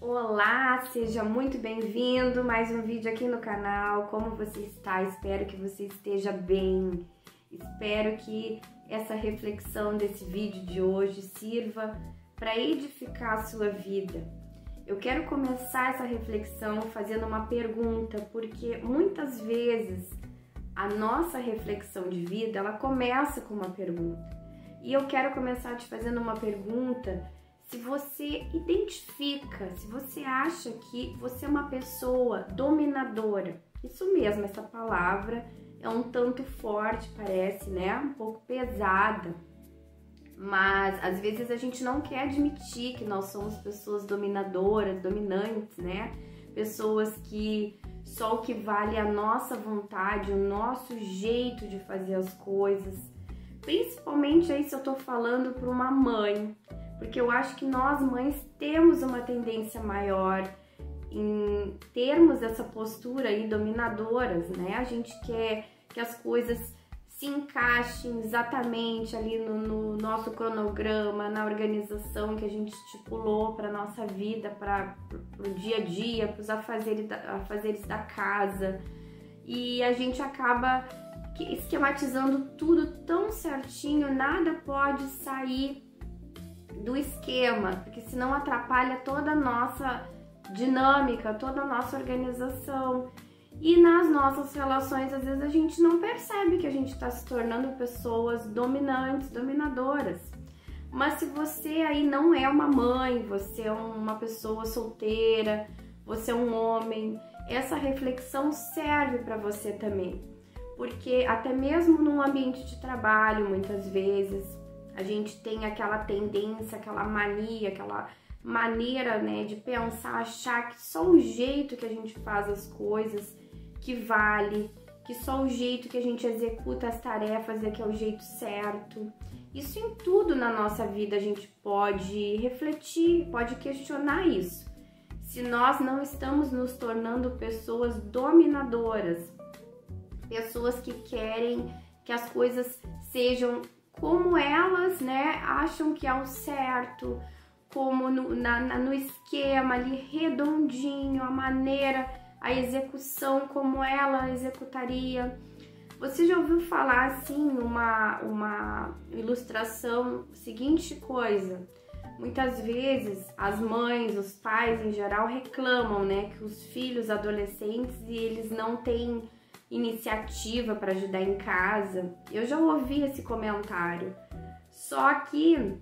Olá, seja muito bem-vindo, mais um vídeo aqui no canal. Como você está? Espero que você esteja bem. Espero que essa reflexão desse vídeo de hoje sirva para edificar a sua vida. Eu quero começar essa reflexão fazendo uma pergunta, porque muitas vezes a nossa reflexão de vida, ela começa com uma pergunta. E eu quero começar te fazendo uma pergunta. Se você identifica, se você acha que você é uma pessoa dominadora, isso mesmo, essa palavra é um tanto forte, parece, né? Um pouco pesada, mas às vezes a gente não quer admitir que nós somos pessoas dominadoras, dominantes, né? Pessoas que só o que vale é a nossa vontade, o nosso jeito de fazer as coisas. Principalmente aí se eu tô falando para uma mãe, porque eu acho que nós mães temos uma tendência maior em termos essa postura aí dominadoras, né? A gente quer que as coisas se encaixem exatamente ali no nosso cronograma, na organização que a gente estipulou para nossa vida, para o dia a dia, para os afazeres da casa. E a gente acaba esquematizando tudo tão certinho, nada pode sair do esquema, porque senão atrapalha toda a nossa dinâmica, toda a nossa organização. E nas nossas relações, às vezes a gente não percebe que a gente está se tornando pessoas dominantes, dominadoras. Mas se você aí não é uma mãe, você é uma pessoa solteira, você é um homem, essa reflexão serve para você também. Porque até mesmo num ambiente de trabalho, muitas vezes, a gente tem aquela tendência, aquela mania, aquela maneira, né, de pensar, achar que só o jeito que a gente faz as coisas que vale, que só o jeito que a gente executa as tarefas é que é o jeito certo. Isso em tudo na nossa vida a gente pode refletir, pode questionar isso. Se nós não estamos nos tornando pessoas dominadoras, pessoas que querem que as coisas sejam como elas, né, acham que é o certo, como no esquema ali redondinho, a maneira, a execução como ela executaria. Você já ouviu falar assim, uma ilustração, seguinte coisa: muitas vezes as mães, os pais em geral reclamam, né, que os filhos adolescentes e eles não têm iniciativa para ajudar em casa. Eu já ouvi esse comentário. Só que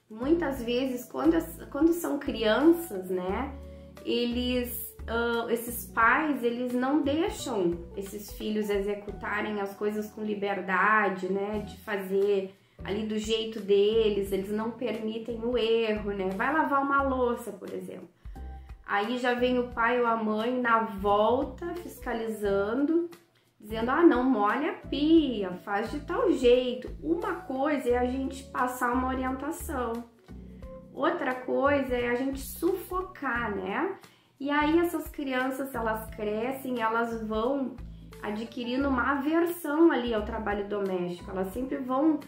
muitas vezes quando são crianças, né, esses pais, eles não deixam esses filhos executarem as coisas com liberdade, né, de fazer ali do jeito deles, eles não permitem o erro, né? Vai lavar uma louça, por exemplo. Aí já vem o pai ou a mãe na volta, fiscalizando, dizendo, ah, não molha a pia, faz de tal jeito. Uma coisa é a gente passar uma orientação, outra coisa é a gente sufocar, né? E aí essas crianças, elas crescem, elas vão adquirindo uma aversão ali ao trabalho doméstico, elas sempre vão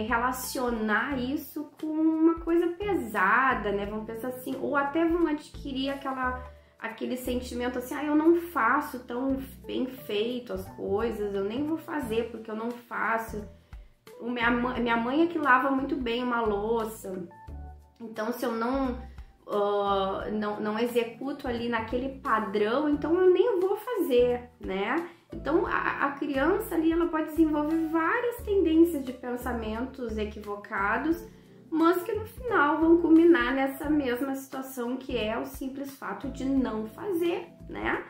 relacionar isso com uma coisa pesada, né? Vão pensar assim, ou até vão adquirir aquele sentimento assim, ah, eu não faço tão bem feito as coisas, eu nem vou fazer porque eu não faço. Minha mãe é que lava muito bem uma louça, então se eu não executo ali naquele padrão, então eu nem vou fazer, né? Então a criança ali, ela pode desenvolver várias tendências de pensamentos equivocados, mas que no final vão culminar nessa mesma situação que é o simples fato de não fazer, né?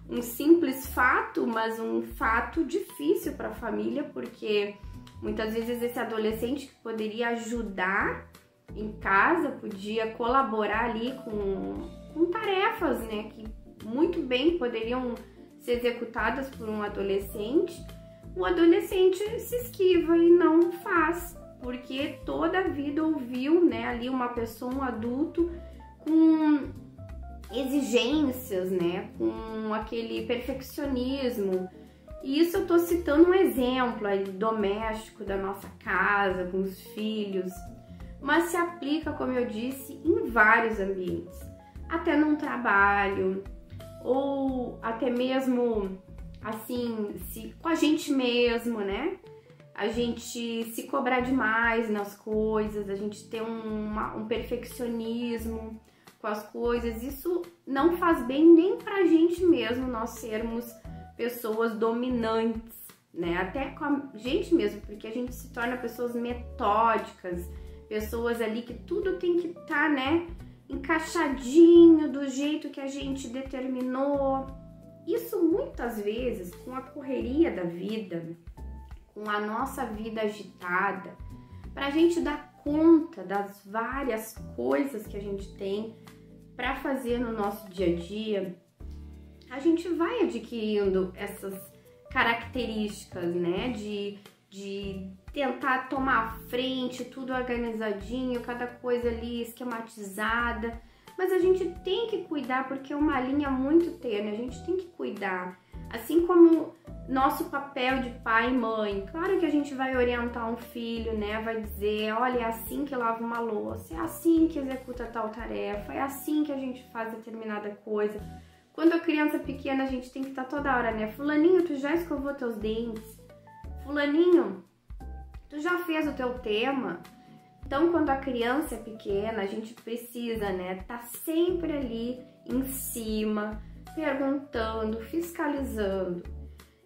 Um simples fato, mas um fato difícil para a família, porque muitas vezes esse adolescente que poderia ajudar em casa, podia colaborar ali com tarefas, né, que muito bem poderiam ser executadas por um adolescente, o adolescente se esquiva e não faz, porque toda a vida ouviu, né, ali uma pessoa, um adulto com exigências, né, com aquele perfeccionismo. E isso eu tô citando um exemplo aí doméstico da nossa casa, com os filhos, mas se aplica, como eu disse, em vários ambientes. até num trabalho, ou até mesmo assim, com a gente mesmo, né? A gente se cobrar demais nas coisas, a gente ter um perfeccionismo com as coisas, isso não faz bem nem pra gente mesmo, nós sermos pessoas dominantes, né? Até com a gente mesmo, porque a gente se torna pessoas metódicas, pessoas ali que tudo tem que estar, né, encaixadinho do jeito que a gente determinou. Isso muitas vezes, com a correria da vida, com a nossa vida agitada, para a gente dar conta das várias coisas que a gente tem para fazer no nosso dia a dia, a gente vai adquirindo essas características, né, de tentar tomar a frente, tudo organizadinho, cada coisa ali esquematizada. Mas a gente tem que cuidar, porque é uma linha muito tênue, a gente tem que cuidar. Assim como nosso papel de pai e mãe, claro que a gente vai orientar um filho, né? Vai dizer, olha, é assim que lava uma louça, é assim que executa tal tarefa, é assim que a gente faz determinada coisa. Quando a criança é pequena, a gente tem que estar toda hora, né? Fulaninho, tu já escovou teus dentes? Fulaninho, tu já fez o teu tema? Então, quando a criança é pequena, a gente precisa, né, tá sempre ali em cima, perguntando, fiscalizando.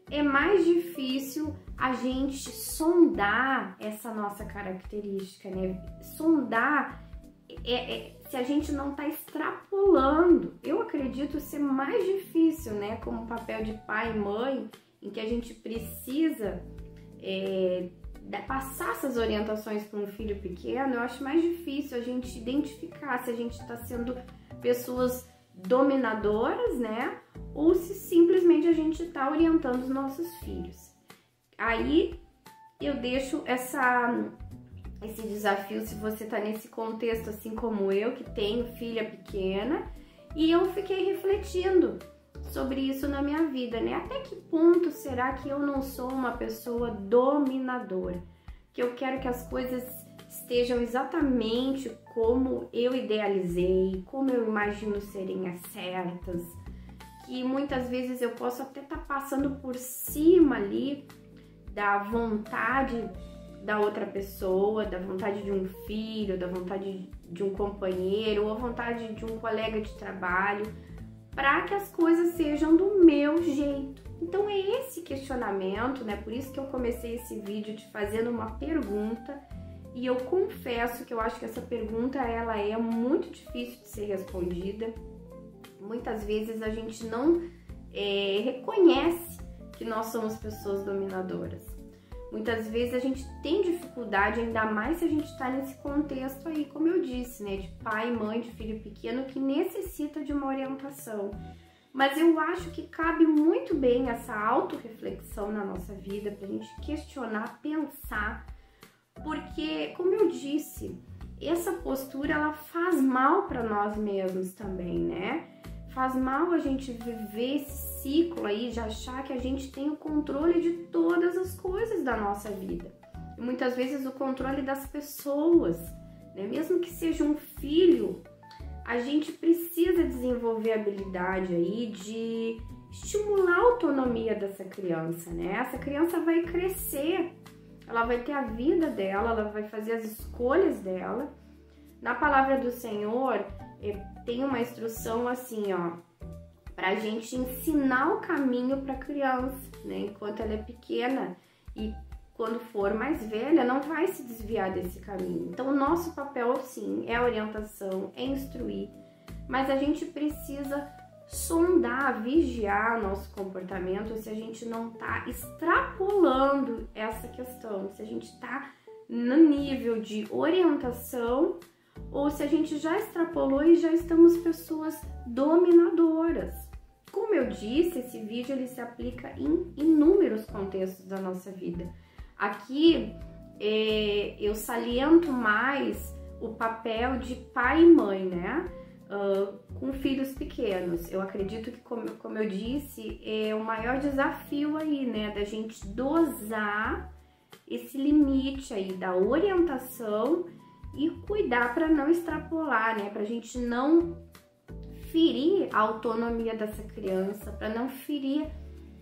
É mais difícil a gente sondar essa nossa característica, né? Sondar se a gente não tá extrapolando. Eu acredito ser mais difícil, né, como papel de pai e mãe, em que a gente precisa passar essas orientações para um filho pequeno. Eu acho mais difícil a gente identificar se a gente está sendo pessoas dominadoras, né? Ou se simplesmente a gente está orientando os nossos filhos. Aí eu deixo esse desafio, se você está nesse contexto assim como eu, que tenho filha pequena, e eu fiquei refletindo sobre isso na minha vida, né? Até que ponto será que eu não sou uma pessoa dominadora? Que eu quero que as coisas estejam exatamente como eu idealizei, como eu imagino serem as certas, que muitas vezes eu posso até estar passando por cima ali da vontade da outra pessoa, da vontade de um filho, da vontade de um companheiro, ou a vontade de um colega de trabalho, para que as coisas sejam do meu jeito. Então é esse questionamento, né? Por isso que eu comecei esse vídeo te fazendo uma pergunta, e eu confesso que eu acho que essa pergunta ela é muito difícil de ser respondida. Muitas vezes a gente não reconhece que nós somos pessoas dominadoras. Muitas vezes a gente tem dificuldade, ainda mais se a gente está nesse contexto aí, como eu disse, né, de pai, mãe, de filho pequeno, que necessita de uma orientação. Mas eu acho que cabe muito bem essa autorreflexão na nossa vida, pra gente questionar, pensar, porque, como eu disse, essa postura, ela faz mal para nós mesmos também, né? Faz mal a gente viver esse ciclo aí de achar que a gente tem o controle de todas as coisas da nossa vida. E muitas vezes o controle das pessoas, né? Mesmo que seja um filho, a gente precisa desenvolver a habilidade aí de estimular a autonomia dessa criança, né? Essa criança vai crescer, ela vai ter a vida dela, ela vai fazer as escolhas dela. Na palavra do Senhor, tem uma instrução assim, ó, pra gente ensinar o caminho pra criança, né? Enquanto ela é pequena, e quando for mais velha, não vai se desviar desse caminho. Então, o nosso papel, sim, é a orientação, é instruir, mas a gente precisa sondar, vigiar o nosso comportamento se a gente não tá extrapolando essa questão, se a gente tá no nível de orientação ou se a gente já extrapolou e já estamos pessoas dominadoras. Como eu disse, esse vídeo ele se aplica em inúmeros contextos da nossa vida. Aqui eu saliento mais o papel de pai e mãe, né? Com filhos pequenos. Eu acredito que, como eu disse, é o maior desafio aí, né? Da gente dosar esse limite aí da orientação e cuidar para não extrapolar, né? Pra gente não ferir a autonomia dessa criança, para não ferir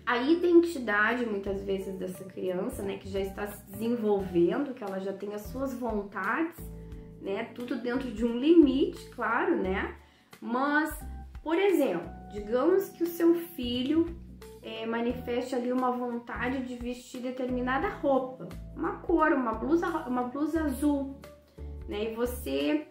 a identidade, muitas vezes, dessa criança, né, que já está se desenvolvendo, que ela já tem as suas vontades, né, tudo dentro de um limite, claro, né, mas, por exemplo, digamos que o seu filho manifeste ali uma vontade de vestir determinada roupa, uma cor, uma blusa azul, né, e você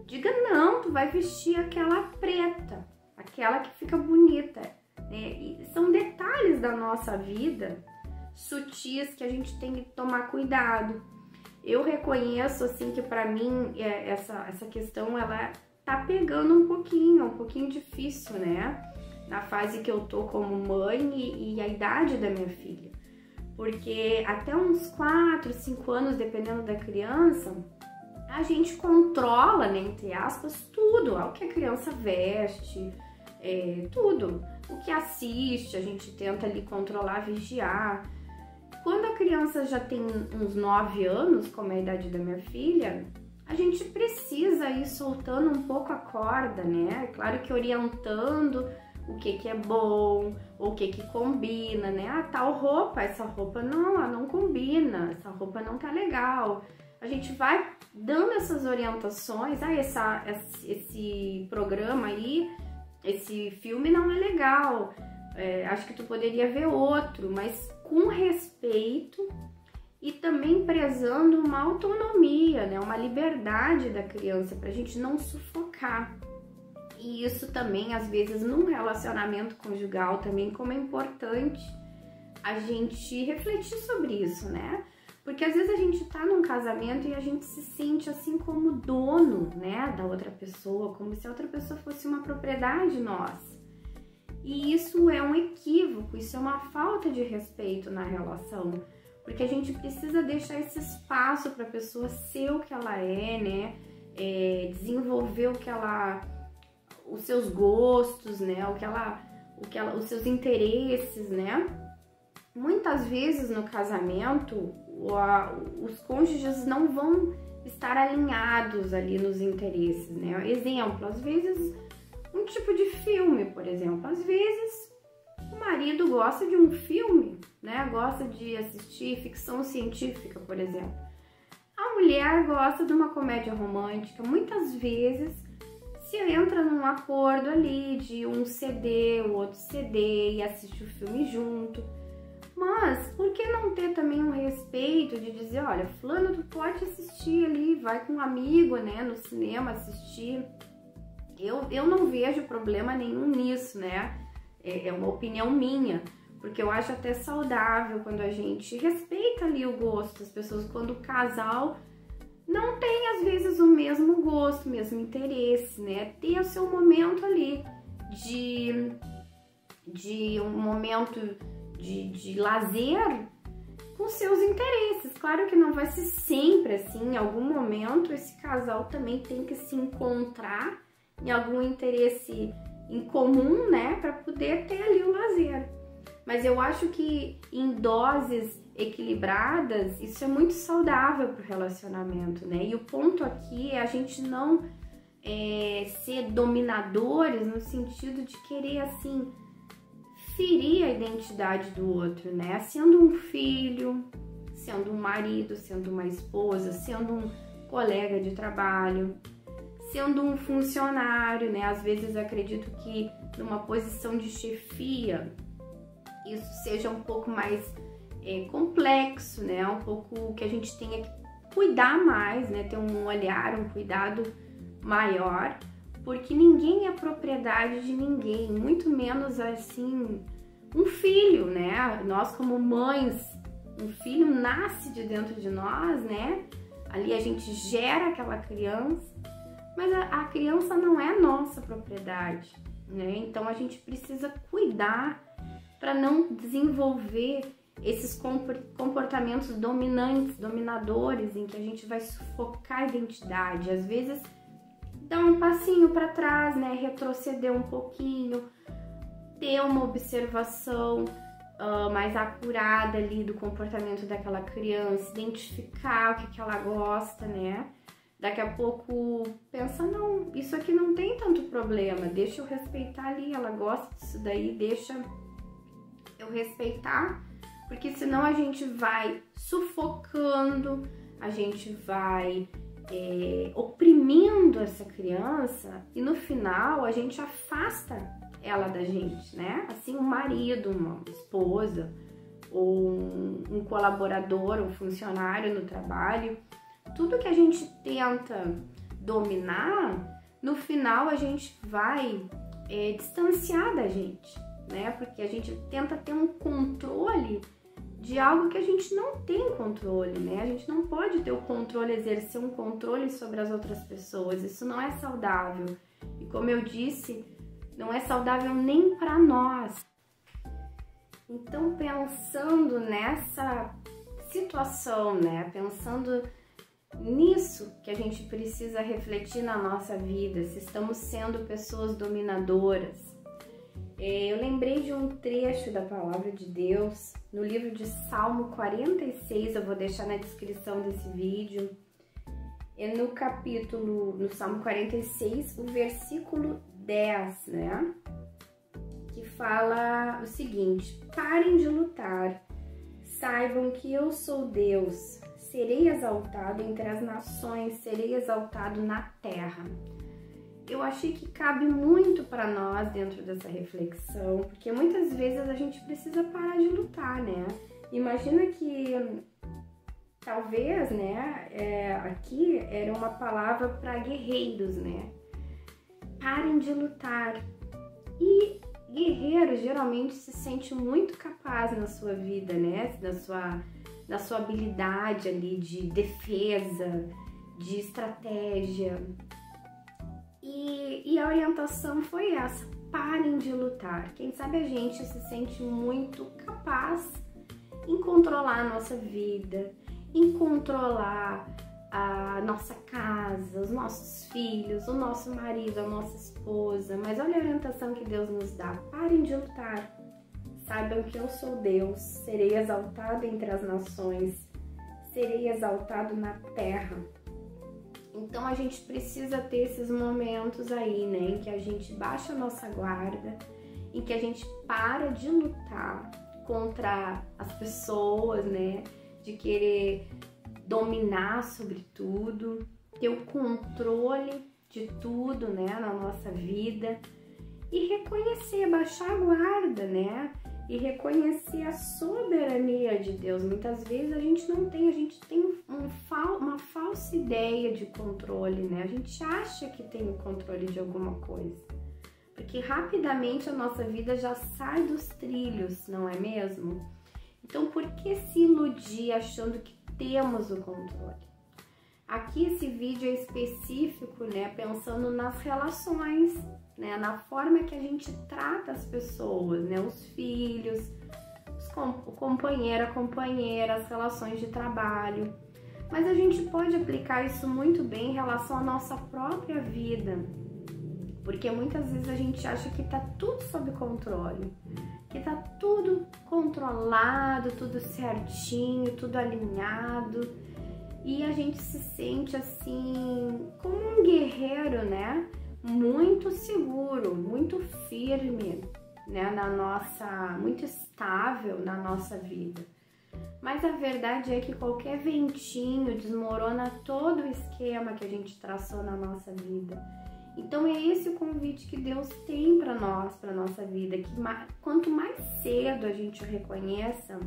diga, não, tu vai vestir aquela preta, aquela que fica bonita, né? E são detalhes da nossa vida, sutis, que a gente tem que tomar cuidado. Eu reconheço, assim, que pra mim, essa questão, ela tá pegando um pouquinho difícil, né? Na fase que eu tô como mãe e a idade da minha filha. Porque até uns 4, 5 anos, dependendo da criança, a gente controla, né, entre aspas, tudo, o que a criança veste, tudo. O que assiste, a gente tenta ali controlar, vigiar. Quando a criança já tem uns 9 anos, como é a idade da minha filha, a gente precisa ir soltando um pouco a corda, né? Claro que orientando o que é bom, ou o que combina, né? Ah, tal roupa, essa roupa não, ela não combina, essa roupa não tá legal. A gente vai dando essas orientações, esse programa aí, esse filme não é legal, acho que tu poderia ver outro, mas com respeito e também prezando uma autonomia, né, uma liberdade da criança, pra gente não sufocar. E isso também, às vezes, num relacionamento conjugal também, como é importante a gente refletir sobre isso, né? Porque às vezes a gente tá num casamento e a gente se sente assim como dono, né, da outra pessoa, como se a outra pessoa fosse uma propriedade nossa. E isso é um equívoco, isso é uma falta de respeito na relação, porque a gente precisa deixar esse espaço para a pessoa ser o que ela é, né, desenvolver os seus gostos, né, os seus interesses, né. Muitas vezes no casamento, os cônjuges não vão estar alinhados ali nos interesses, né? Exemplo, às vezes um tipo de filme, por exemplo, às vezes o marido gosta de um filme, né? Gosta de assistir ficção científica, por exemplo. A mulher gosta de uma comédia romântica. Muitas vezes se entra num acordo ali de um CD, o outro CD e assiste o filme junto. Mas, por que não ter também um respeito de dizer, olha, fulano, tu pode assistir ali, vai com um amigo, né, no cinema assistir. Eu não vejo problema nenhum nisso, né, é uma opinião minha, porque eu acho até saudável quando a gente respeita ali o gosto das pessoas, quando o casal não tem, às vezes, o mesmo gosto, o mesmo interesse, né, ter o seu momento ali de um momento de lazer com seus interesses. Claro que não vai ser sempre assim, em algum momento esse casal também tem que se encontrar em algum interesse em comum, né, para poder ter ali o lazer. Mas eu acho que em doses equilibradas, isso é muito saudável para o relacionamento, né? E o ponto aqui é a gente não ser dominadores no sentido de querer, assim, ferir a identidade do outro, né? Sendo um filho, sendo um marido, sendo uma esposa, sendo um colega de trabalho, sendo um funcionário, né? Às vezes eu acredito que numa posição de chefia isso seja um pouco mais complexo, né? Um pouco que a gente tenha que cuidar mais, né? Ter um olhar, um cuidado maior, porque ninguém é propriedade de ninguém, muito menos assim um filho, né? Nós como mães, um filho nasce de dentro de nós, né? Ali a gente gera aquela criança, mas a criança não é nossa propriedade, né? Então a gente precisa cuidar para não desenvolver esses comportamentos dominantes, dominadores, em que a gente vai sufocar a identidade. Às vezes dar um passinho para trás, né? Retroceder um pouquinho, ter uma observação mais acurada ali do comportamento daquela criança, identificar o que ela gosta, né? Daqui a pouco pensa, não, isso aqui não tem tanto problema, deixa eu respeitar ali, ela gosta disso daí, deixa eu respeitar, porque senão a gente vai sufocando, a gente vai oprimindo essa criança e no final a gente afasta ela da gente, né? Assim, um marido, uma esposa, ou um colaborador, um funcionário no trabalho, tudo que a gente tenta dominar, no final a gente vai distanciar da gente, né? Porque a gente tenta ter um controle de algo que a gente não tem controle, né? A gente não pode ter o controle, exercer um controle sobre as outras pessoas. Isso não é saudável. E como eu disse, não é saudável nem para nós. Então, pensando nessa situação, né? Pensando nisso que a gente precisa refletir na nossa vida, se estamos sendo pessoas dominadoras. Eu lembrei de um trecho da Palavra de Deus no livro de Salmo 46, eu vou deixar na descrição desse vídeo. No Salmo 46, o versículo 10, né? Que fala o seguinte: parem de lutar, saibam que eu sou Deus, serei exaltado entre as nações, serei exaltado na terra. Eu achei que cabe muito para nós dentro dessa reflexão, porque muitas vezes a gente precisa parar de lutar, né? Imagina que talvez, né, aqui era uma palavra para guerreiros, né? Parem de lutar. E guerreiro geralmente se sente muito capaz na sua vida, né? Na sua habilidade ali de defesa, de estratégia. E a orientação foi essa: parem de lutar. Quem sabe a gente se sente muito capaz em controlar a nossa vida, em controlar a nossa casa, os nossos filhos, o nosso marido, a nossa esposa. Mas olha a orientação que Deus nos dá: parem de lutar. Saibam que eu sou Deus, serei exaltado entre as nações, serei exaltado na terra. Então a gente precisa ter esses momentos aí, né, em que a gente baixa a nossa guarda, em que a gente para de lutar contra as pessoas, né, de querer dominar sobre tudo, ter o controle de tudo, né, na nossa vida, e reconhecer, baixar a guarda, né, e reconhecer a soberania de Deus. Muitas vezes a gente não tem, a gente tem uma falsa ideia de controle, né? A gente acha que tem o controle de alguma coisa, porque rapidamente a nossa vida já sai dos trilhos, não é mesmo? Então, por que se iludir achando que temos o controle? Aqui esse vídeo é específico, né? Pensando nas relações, né? Na forma que a gente trata as pessoas, né? Os filhos, o companheiro, a companheira, as relações de trabalho. Mas a gente pode aplicar isso muito bem em relação à nossa própria vida, porque muitas vezes a gente acha que tá tudo sob controle, que tá tudo controlado, tudo certinho, tudo alinhado, e a gente se sente assim como um guerreiro, né? Muito seguro, muito firme, né? Muito estável na nossa vida. Mas a verdade é que qualquer ventinho desmorona todo o esquema que a gente traçou na nossa vida. Então é esse o convite que Deus tem para nós, para nossa vida, que quanto mais cedo a gente reconheça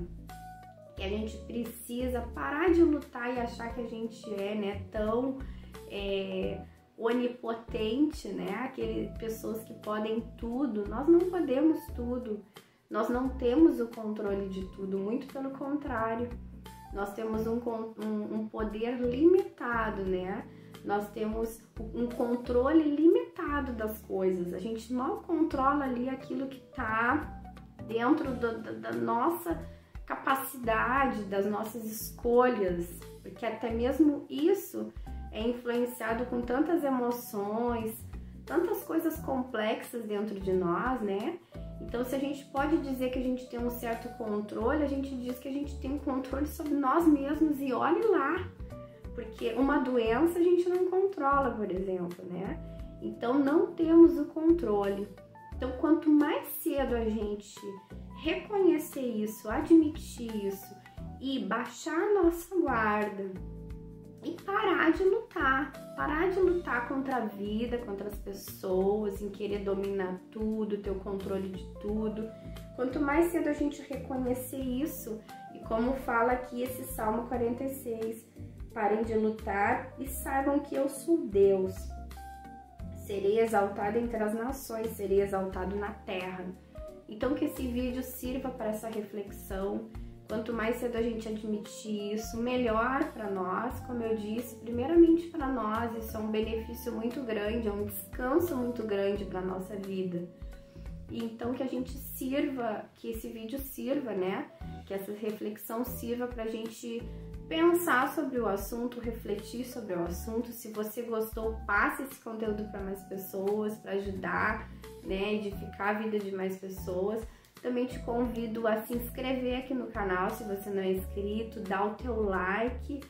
que a gente precisa parar de lutar e achar que a gente é, né, tão onipotente, né, aquelas pessoas que podem tudo. Nós não podemos tudo. Nós não temos o controle de tudo, muito pelo contrário. Nós temos um poder limitado, né? Nós temos um controle limitado das coisas. A gente mal controla ali aquilo que está dentro da nossa capacidade, das nossas escolhas, porque até mesmo isso é influenciado com tantas emoções, tantas coisas complexas dentro de nós, né? Então, se a gente pode dizer que a gente tem um certo controle, a gente diz que a gente tem um controle sobre nós mesmos, e olhe lá, porque uma doença a gente não controla, por exemplo, né? Então não temos o controle. Então quanto mais cedo a gente reconhecer isso, admitir isso e baixar a nossa guarda e parar de lutar contra a vida, contra as pessoas, em querer dominar tudo, ter o controle de tudo. Quanto mais cedo a gente reconhecer isso, e como fala aqui esse Salmo 46, parem de lutar e saibam que eu sou Deus. Serei exaltado entre as nações, serei exaltado na terra. Então que esse vídeo sirva para essa reflexão. Quanto mais cedo a gente admitir isso, melhor para nós. Como eu disse, primeiramente para nós, isso é um benefício muito grande, é um descanso muito grande para nossa vida. Então que a gente sirva, que esse vídeo sirva, né? Que essa reflexão sirva para a gente pensar sobre o assunto, refletir sobre o assunto. Se você gostou, passe esse conteúdo para mais pessoas, para ajudar, né, edificar a vida de mais pessoas. Também te convido a se inscrever aqui no canal, se você não é inscrito, dá o teu like.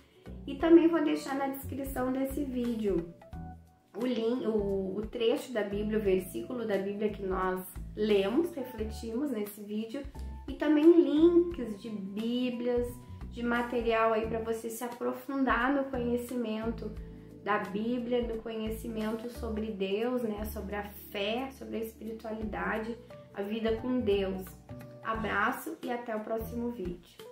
E também vou deixar na descrição desse vídeo o trecho da Bíblia, o versículo da Bíblia que nós lemos, refletimos nesse vídeo. E também links de Bíblias, de material aí para você se aprofundar no conhecimento da Bíblia, no conhecimento sobre Deus, né, sobre a fé, sobre a espiritualidade, a vida com Deus. Abraço e até o próximo vídeo.